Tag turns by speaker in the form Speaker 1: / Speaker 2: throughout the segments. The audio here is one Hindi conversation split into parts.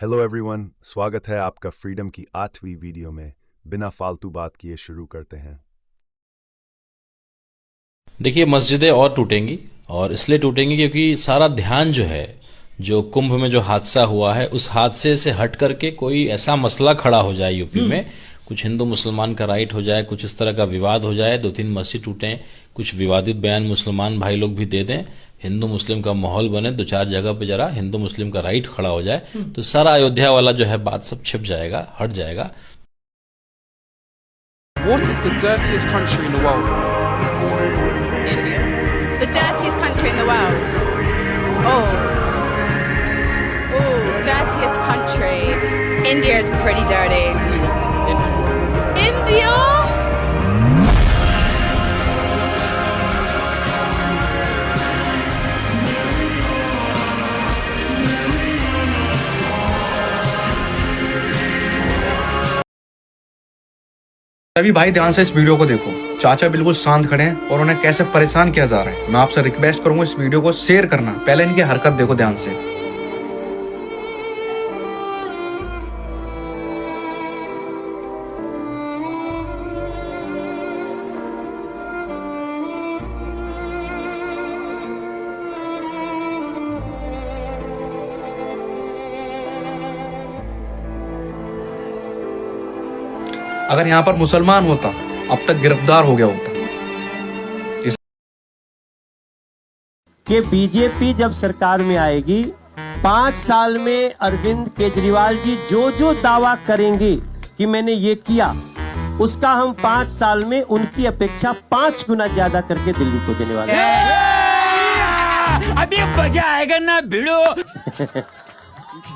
Speaker 1: हेलो एवरीवन, स्वागत है आपका फ्रीडम की 8वीं वीडियो में। बिना फालतू बात किए शुरू करते हैं।
Speaker 2: देखिए, मस्जिदें और टूटेंगी, और इसलिए टूटेंगी क्योंकि सारा ध्यान जो है, जो कुंभ में जो हादसा हुआ है, उस हादसे से हट करके कोई ऐसा मसला खड़ा हो जाए यूपी में, कुछ हिंदू मुसलमान का राइट हो जाए, कुछ इस तरह का विवाद हो जाए, 2-3 मस्जिद टूटें, कुछ विवादित बयान मुसलमान भाई लोग भी दे दें, हिंदू मुस्लिम का माहौल बने, 2-4 जगह पे जरा हिंदू मुस्लिम का राइट खड़ा हो जाए, तो सारा अयोध्या वाला जो है बात सब छिप जाएगा, हट जाएगा।
Speaker 3: What is the dirtiest country in the world?
Speaker 4: India. The dirtiest country in the world. Oh, dirtiest country. India is pretty dirty. India?
Speaker 3: सभी भाई ध्यान से इस वीडियो को देखो। चाचा बिल्कुल शांत खड़े हैं और उन्हें कैसे परेशान किया जा रहा है। मैं आपसे रिक्वेस्ट करूंगा इस वीडियो को शेयर करना। पहले इनकी हरकत देखो ध्यान से। अगर यहाँ पर मुसलमान होता अब तक गिरफ्तार हो गया होता।
Speaker 5: कि बीजेपी जब सरकार में आएगी 5 साल में अरविंद केजरीवाल जी जो जो दावा करेंगे कि मैंने ये किया, उसका हम 5 साल में उनकी अपेक्षा 5 गुना ज्यादा करके दिल्ली को देने वाले हैं।
Speaker 6: अभी मजा आएगा ना भिड़ो।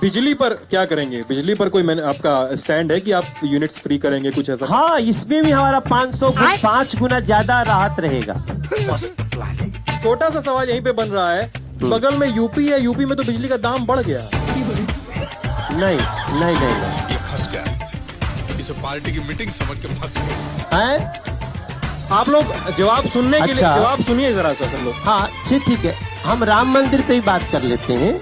Speaker 7: बिजली पर क्या करेंगे? बिजली पर कोई मैंने आपका स्टैंड है कि आप यूनिट्स फ्री करेंगे कुछ ऐसा?
Speaker 5: हाँ, इसमें भी हमारा 5 गुना ज्यादा राहत रहेगा।
Speaker 7: छोटा सा सवाल यहीं पे बन रहा है, बगल में यूपी है, यूपी में तो बिजली का दाम बढ़ गया।
Speaker 5: नहीं,
Speaker 8: ये फंस गया, इसे पार्टी की मीटिंग समझ के फंस गया
Speaker 5: है।
Speaker 7: आप लोग जवाब सुनने के लिए जवाब सुनिए जरा सा सब लोग।
Speaker 5: हाँ ठीक है, हम राम मंदिर पे ही बात कर लेते हैं।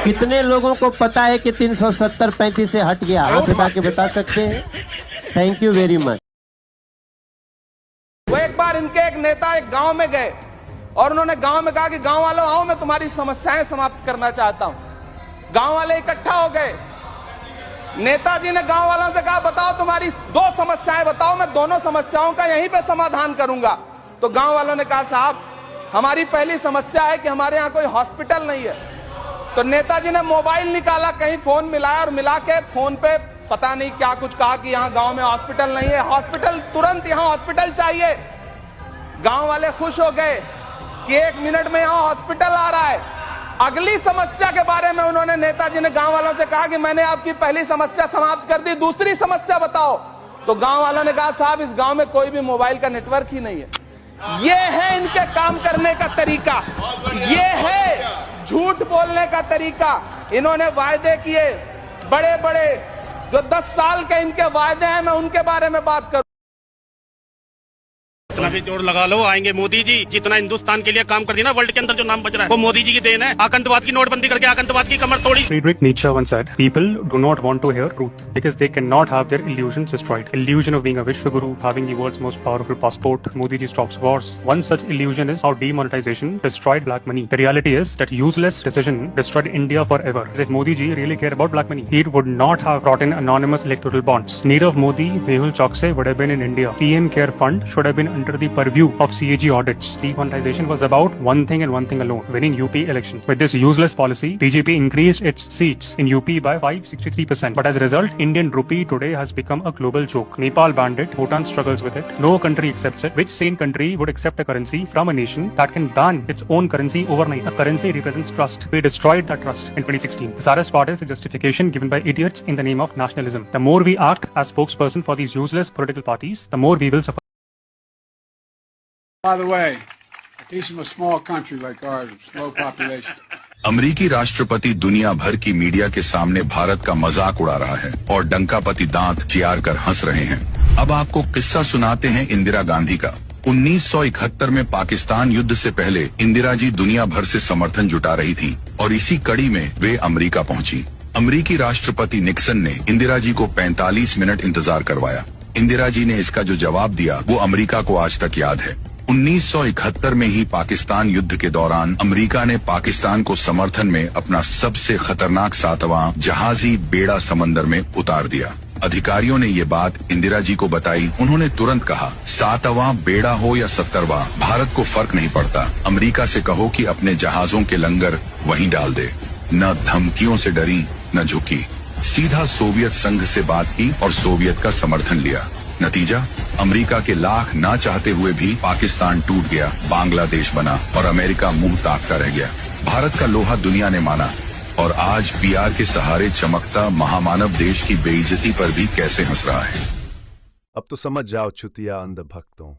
Speaker 5: कितने लोगों को पता है कि 370-35 से हट गया? हाथ उठा के बता सकते हैं? Thank you very much.
Speaker 9: वो एक बार इनके एक नेता एक गांव में गए और उन्होंने गांव में कहा कि गांव वालों आओ, मैं तुम्हारी समस्याएं समाप्त करना चाहता हूं। गांव वाले इकट्ठा हो गए। नेताजी ने गांव वालों से कहा, बताओ तुम्हारी 2 समस्याएं बताओ, मैं दोनों समस्याओं का यहीं पे समाधान करूंगा। तो गांव वालों ने कहा, साहब हमारी पहली समस्या है कि हमारे यहाँ कोई हॉस्पिटल नहीं है। तो नेताजी ने मोबाइल निकाला, कहीं फोन मिलाया और मिला के फोन पे पता नहीं क्या कुछ कहा कि यहाँ गांव में हॉस्पिटल नहीं है, हॉस्पिटल तुरंत, यहाँ हॉस्पिटल चाहिए। गांव वाले खुश हो गए कि 1 मिनट में यहाँ हॉस्पिटल आ रहा है। अगली समस्या के बारे में उन्होंने, नेताजी ने गांव वालों से कहा कि मैंने आपकी पहली समस्या समाप्त कर दी, दूसरी समस्या बताओ। तो गांव वालों ने कहा, साहब इस गांव में कोई भी मोबाइल का नेटवर्क ही नहीं है। ये है इनके काम करने का तरीका, ये है झूठ बोलने का तरीका। इन्होंने वायदे किए बड़े बड़े, जो 10 साल के इनके वायदे हैं, मैं उनके बारे में बात करूं।
Speaker 10: जितना भी जोर लगा लो, आएंगे मोदी जी। जितना हिंदुस्तान के लिए काम कर दिया ना वर्ल्ड के अंदर, जो नाम बच रहा है वो मोदी जी की देन है। आतंकवाद की नोटबंदी करके आतंकवाद की कमर तोड़ी।
Speaker 3: Friedrich Nietzsche once said, "People do not want to hear truth because they cannot have their illusions destroyed." Illusion of being a Vishwaguru, having the world's most powerful passport. Modi ji stops wars. One such illusion is how demonetization destroyed black money. The reality is that useless decision destroyed India forever. If Modi ji really cared about black money, he would not have brought in anonymous electoral bonds. Nirav Modi, Mehul Chokse would have been in India. PM Care Fund should have been under the purview of CAG audits. Demonetization was about one thing and one thing alone: winning UP elections. With this useless policy, BJP increased its seats in UP by 563%. But as a result, Indian rupee today has become a global joke. Nepal banned it. Bhutan struggles with it. No country accepts it. Which sane country would accept a currency from a nation that can ban its own currency overnight? A currency represents trust. We destroyed that trust in 2016. The saddest part is the justification given by idiots in the name of nationalism. The more we act as spokesperson for these useless political parties, the more we will suffer.
Speaker 11: By the way, at least from a small country like ours, low population.
Speaker 8: अमेरिकी राष्ट्रपति दुनिया भर की मीडिया के सामने भारत का मजाक उड़ा रहा है और डंकापति दांत चियार कर हंस रहे हैं। अब आपको किस्सा सुनाते हैं इंदिरा गांधी का। 1971 में पाकिस्तान युद्ध से पहले इंदिरा जी दुनिया भर से समर्थन जुटा रही थी और इसी कड़ी में वे अमेरिका पहुंची। अमेरिकी राष्ट्रपति निक्सन ने इंदिरा जी को 45 मिनट इंतजार करवाया। इंदिरा जी ने इसका जो जवाब दिया वो अमेरिका को आज तक याद है। 1971 में ही पाकिस्तान युद्ध के दौरान अमेरिका ने पाकिस्तान को समर्थन में अपना सबसे खतरनाक 7वां जहाजी बेड़ा समंदर में उतार दिया। अधिकारियों ने ये बात इंदिरा जी को बताई। उन्होंने तुरंत कहा, 7वां बेड़ा हो या 70वां, भारत को फर्क नहीं पड़ता। अमेरिका से कहो कि अपने जहाजों के लंगर वहीं डाल दे। न धमकियों से डरी न झुकी, सीधा सोवियत संघ से बात की और सोवियत का समर्थन लिया। नतीजा, अमेरिका के लाख ना चाहते हुए भी पाकिस्तान टूट गया, बांग्लादेश बना और अमेरिका मुंह ताकता रह गया। भारत का लोहा दुनिया ने माना और आज पीआर के सहारे चमकता महामानव देश की बेइज्जती पर भी कैसे हंस रहा है।
Speaker 1: अब तो समझ जाओ चुतिया अंधभक्तों।